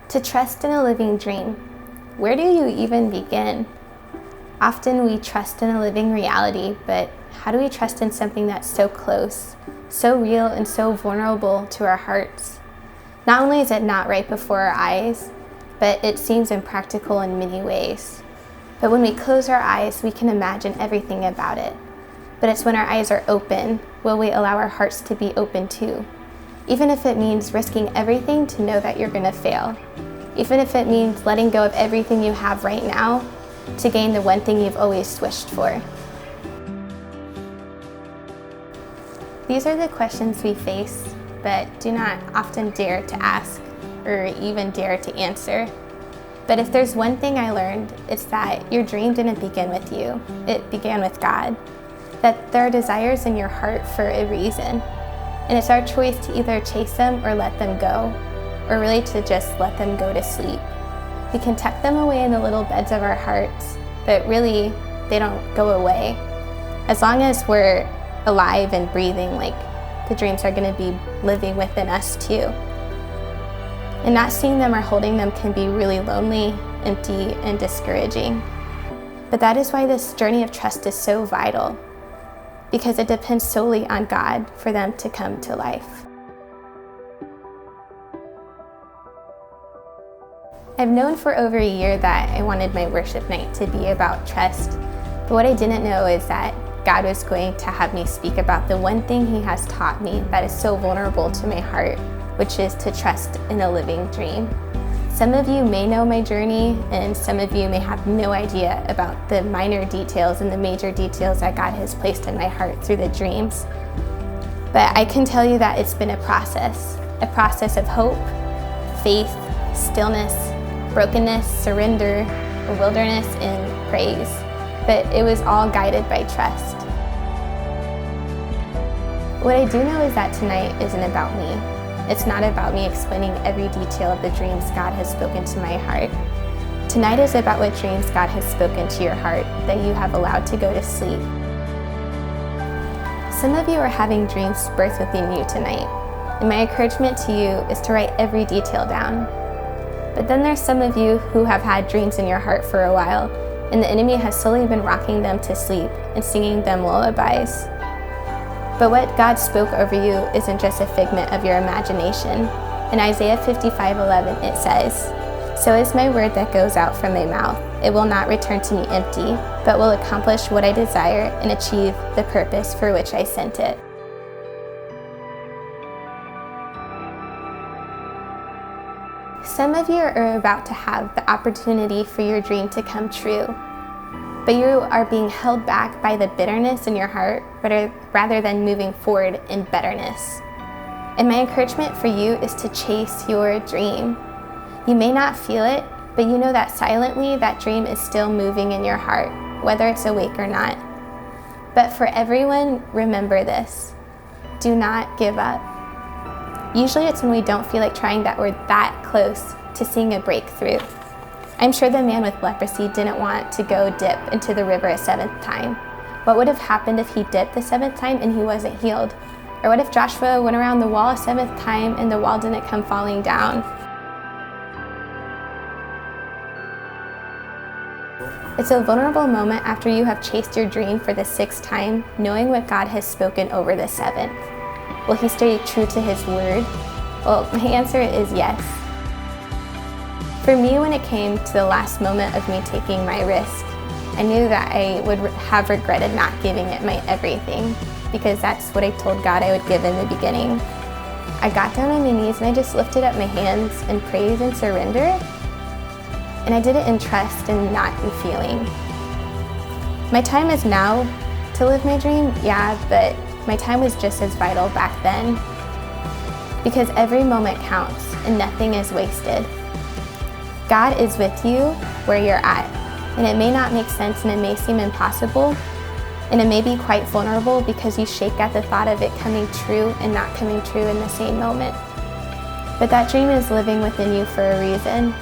To trust in a living dream, where do you even begin? Often we trust in a living reality, but how do we trust in something that's so close, so real, and so vulnerable to our hearts? Not only is it not right before our eyes, but it seems impractical in many ways. But when we close our eyes, we can imagine everything about it. But it's when our eyes are open, will we allow our hearts to be open too? Even if it means risking everything to know that you're going to fail. Even if it means letting go of everything you have right now to gain the one thing you've always wished for. These are the questions we face, but do not often dare to ask or even dare to answer. But if there's one thing I learned, it's that your dream didn't begin with you. It began with God. That there are desires in your heart for a reason. And it's our choice to either chase them or let them go, or really to just let them go to sleep. We can tuck them away in the little beds of our hearts, but really, they don't go away. As long as we're alive and breathing, like the dreams are going to be living within us too. And not seeing them or holding them can be really lonely, empty, and discouraging. But that is why this journey of trust is so vital, because it depends solely on God for them to come to life. I've known for over a year that I wanted my worship night to be about trust, but what I didn't know is that God was going to have me speak about the one thing He has taught me that is so vulnerable to my heart, which is to trust in a living dream. Some of you may know my journey, and some of you may have no idea about the minor details and the major details that God has placed in my heart through the dreams. But I can tell you that it's been a process of hope, faith, stillness, brokenness, surrender, a wilderness, and praise. But it was all guided by trust. What I do know is that tonight isn't about me. It's not about me explaining every detail of the dreams God has spoken to my heart. Tonight is about what dreams God has spoken to your heart that you have allowed to go to sleep. Some of you are having dreams birth within you tonight, and my encouragement to you is to write every detail down. But then there's some of you who have had dreams in your heart for a while, and the enemy has slowly been rocking them to sleep and singing them lullabies. But what God spoke over you isn't just a figment of your imagination. In Isaiah 55:11 it says, "So is my word that goes out from my mouth. It will not return to me empty, but will accomplish what I desire and achieve the purpose for which I sent it." Some of you are about to have the opportunity for your dream to come true, but you are being held back by the bitterness in your heart rather than moving forward in betterness. And my encouragement for you is to chase your dream. You may not feel it, but you know that silently that dream is still moving in your heart, whether it's awake or not. But for everyone, remember this: do not give up. Usually it's when we don't feel like trying that we're that close to seeing a breakthrough. I'm sure the man with leprosy didn't want to go dip into the river a seventh time. What would have happened if he dipped the seventh time and he wasn't healed? Or what if Joshua went around the wall a seventh time and the wall didn't come falling down? It's a vulnerable moment after you have chased your dream for the sixth time, knowing what God has spoken over the seventh. Will He stay true to His word? Well, my answer is yes. For me, when it came to the last moment of me taking my risk, I knew that I would have regretted not giving it my everything, because that's what I told God I would give in the beginning. I got down on my knees and I just lifted up my hands in praise and surrender, and I did it in trust and not in feeling. My time is now to live my dream, yeah, but my time was just as vital back then, because every moment counts and nothing is wasted. God is with you where you're at, and it may not make sense and it may seem impossible, and it may be quite vulnerable because you shake at the thought of it coming true and not coming true in the same moment. But that dream is living within you for a reason.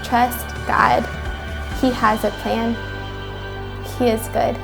Trust God. He has a plan. He is good.